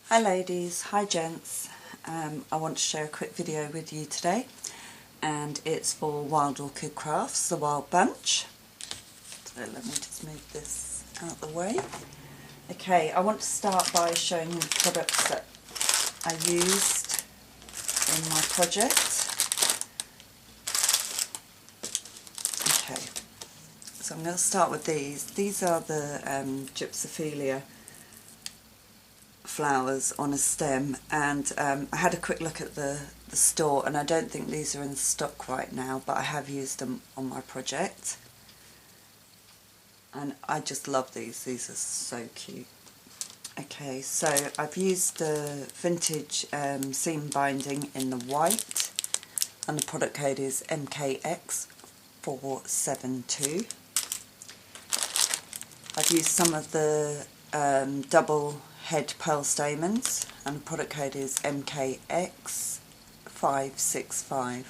Hi ladies, hi gents. I want to share a quick video with you today, and it's for Wild Orchid Crafts, the Wild Bunch. So let me just move this out of the way. Okay, I want to start by showing you the products that I used in my project. Okay, so I'm going to start with these. These are the Gypsophilia flowers on a stem, and I had a quick look at the store, and I don't think these are in stock right now, but I have used them on my project and I just love these are so cute. Okay, so I've used the vintage seam binding in the white, and the product code is MKX472. I've used some of the double head pearl stamens, and the product code is MKX565.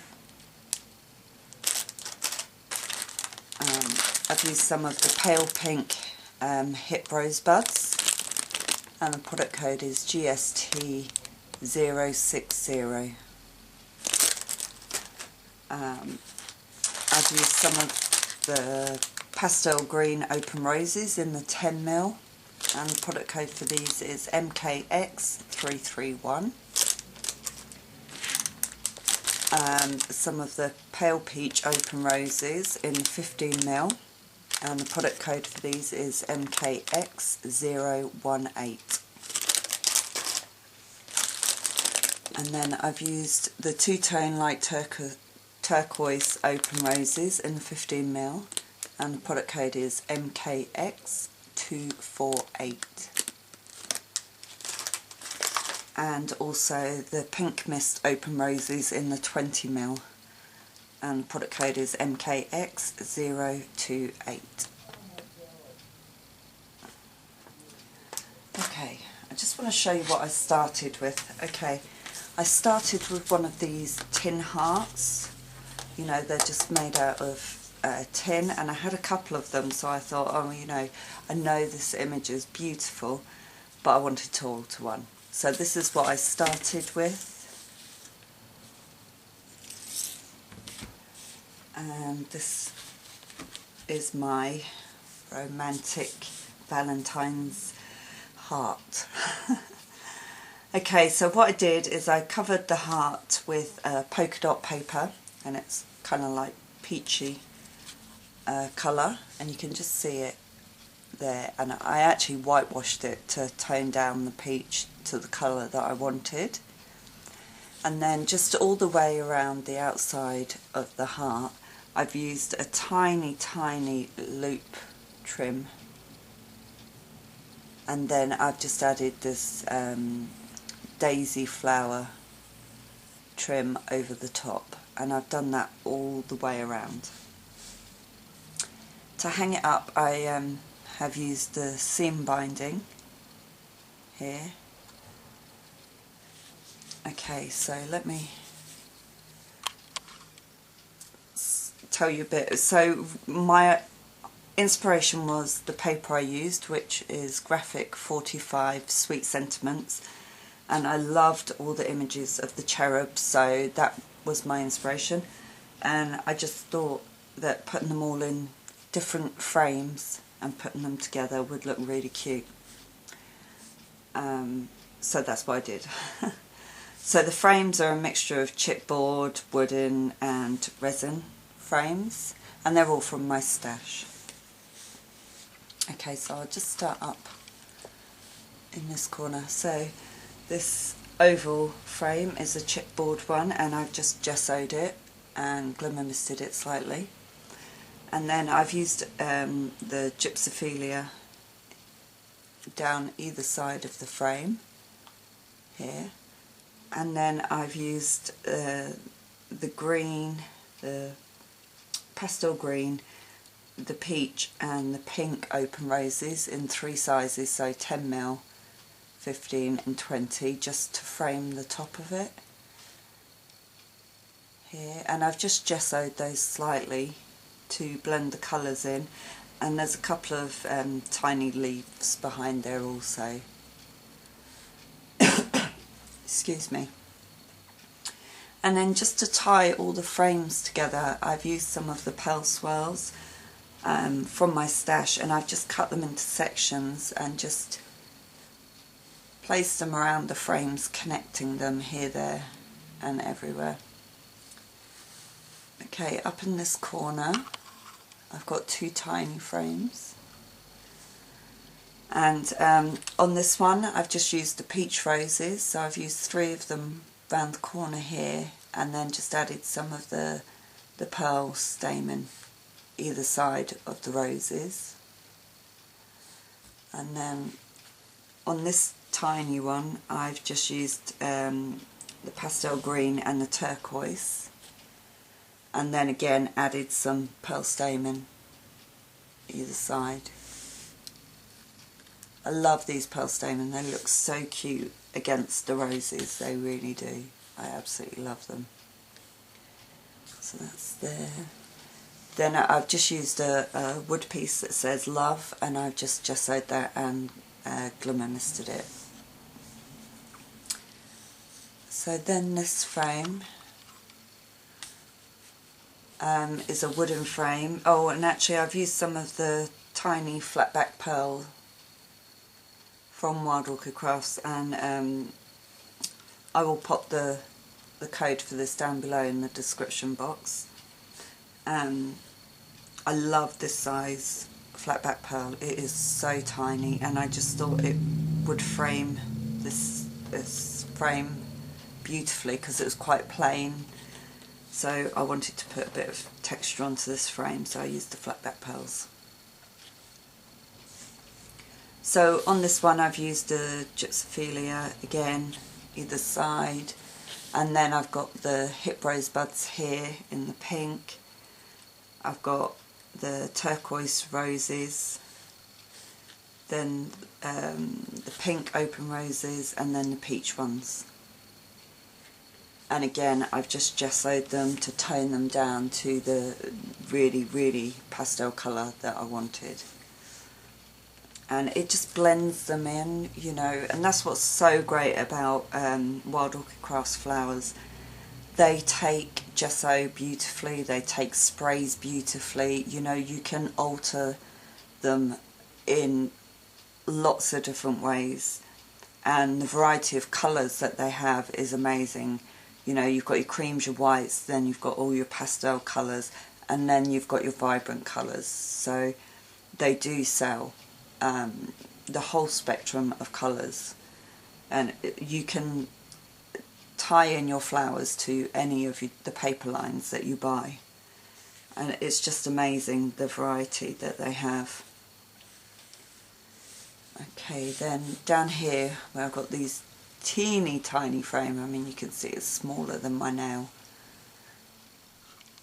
I've used some of the pale pink hip rosebuds, and the product code is GST060. I've used some of the pastel green open roses in the 10mm, and the product code for these is MKX331. Some of the pale peach open roses in the 15mm, and the product code for these is MKX018. And then I've used the two-tone light turquoise open roses in the 15mm, and the product code is MKX248. And also the pink mist open roses in the 20mm, and the product code is MKX028. Okay, I just want to show you what I started with. Okay, I started with one of these tin hearts. You know, they're just made out of tin, and I had a couple of them, so I thought, oh, you know, I know this image is beautiful, but I wanted to alter one. So this is what I started with, and this is my romantic Valentine's heart. Okay, so what I did is I covered the heart with polka dot paper, and it's kind of like peachy colour, and you can just see it there, and I actually whitewashed it to tone down the peach to the colour that I wanted. And then just all the way around the outside of the heart I've used a tiny loop trim, and then I've just added this daisy flower trim over the top, and I've done that all the way around. To hang it up, I have used the seam binding here. Okay, so let me tell you a bit. So my inspiration was the paper I used, which is Graphic 45 Sweet Sentiments, and I loved all the images of the cherubs, so that was my inspiration, and I just thought that putting them all in different frames and putting them together would look really cute. So that's what I did. So the frames are a mixture of chipboard, wooden and resin frames, and they're all from my stash. Okay, so I'll just start up in this corner. So this oval frame is a chipboard one, and I've just gessoed it and glimmer misted it slightly. And then I've used the Gypsophilia down either side of the frame here, and then I've used the green, the pastel green, the peach and the pink open roses in 3 sizes, so 10mm, 15 and 20, just to frame the top of it here. And I've just gessoed those slightly to blend the colours in, and there's a couple of tiny leaves behind there also. excuse me. And then just to tie all the frames together, I've used some of the pearl swirls from my stash, and I've just cut them into sections and just placed them around the frames, connecting them here, there and everywhere. Okay, up in this corner I've got two tiny frames, and on this one I've just used the peach roses, so I've used 3 of them round the corner here, and then just added some of the pearl stamen either side of the roses. And then on this tiny one I've just used the pastel green and the turquoise, and then again added some pearl stamen either side. I love these pearl stamen, they look so cute against the roses, they really do. I absolutely love them. So that's there. Then I've just used a wood piece that says love, and I've just gessoed that and glimmer misted it. So then this frame is a wooden frame. Oh, and actually I've used some of the tiny flat back pearl from Wild Orchid Crafts, and I will pop the code for this down below in the description box. I love this size flat back pearl, it is so tiny, and I just thought it would frame this frame beautifully because it was quite plain, so I wanted to put a bit of texture onto this frame, so I used the flat back pearls. So on this one I've used the gypsophilia again either side, and then I've got the hip rosebuds here in the pink. I've got the turquoise roses, then the pink open roses, and then the peach ones. And again I've just gessoed them to tone them down to the really pastel colour that I wanted. And it just blends them in, you know, and that's what's so great about Wild Orchid Crafts flowers. They take gesso beautifully, they take sprays beautifully, you know, you can alter them in lots of different ways, and the variety of colours that they have is amazing. You know, you've got your creams, your whites, then you've got all your pastel colours, and then you've got your vibrant colours. So they do sell the whole spectrum of colours, and you can tie in your flowers to any of the paper lines that you buy, and it's just amazing the variety that they have. Okay, then down here where I've got these teeny tiny frame, I mean you can see it's smaller than my nail,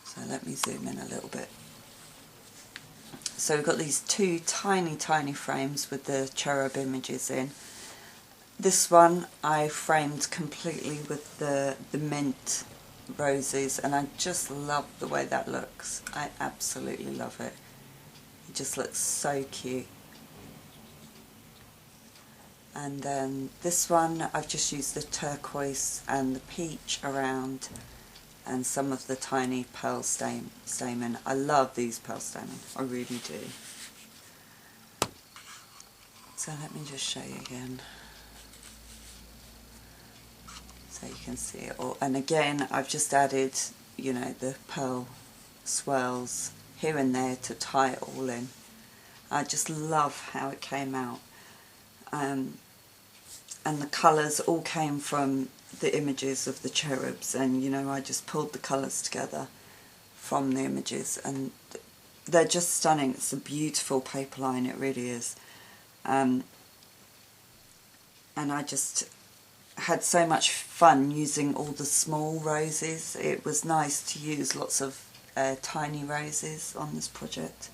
so let me zoom in a little bit. So we've got these two tiny frames with the cherub images in. This one I framed completely with the mint roses, and I just love the way that looks. I absolutely love it. It just looks so cute. And then this one I've just used the turquoise and the peach around, and some of the tiny pearl stamen. I love these pearl stamen, I really do. So let me just show you again, so you can see it all. And again I've just added, you know, the pearl swirls here and there to tie it all in. I just love how it came out. And the colours all came from the images of the cherubs, and you know, I just pulled the colours together from the images, and they're just stunning. It's a beautiful paper line, it really is. And I just had so much fun using all the small roses. It was nice to use lots of tiny roses on this project.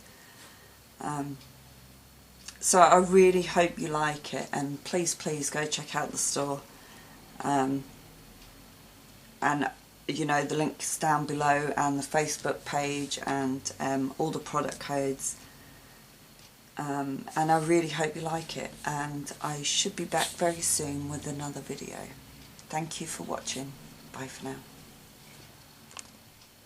So I really hope you like it, and please go check out the store. And you know, the link's down below, and the Facebook page, and all the product codes. And I really hope you like it, and I should be back very soon with another video. Thank you for watching. Bye for now.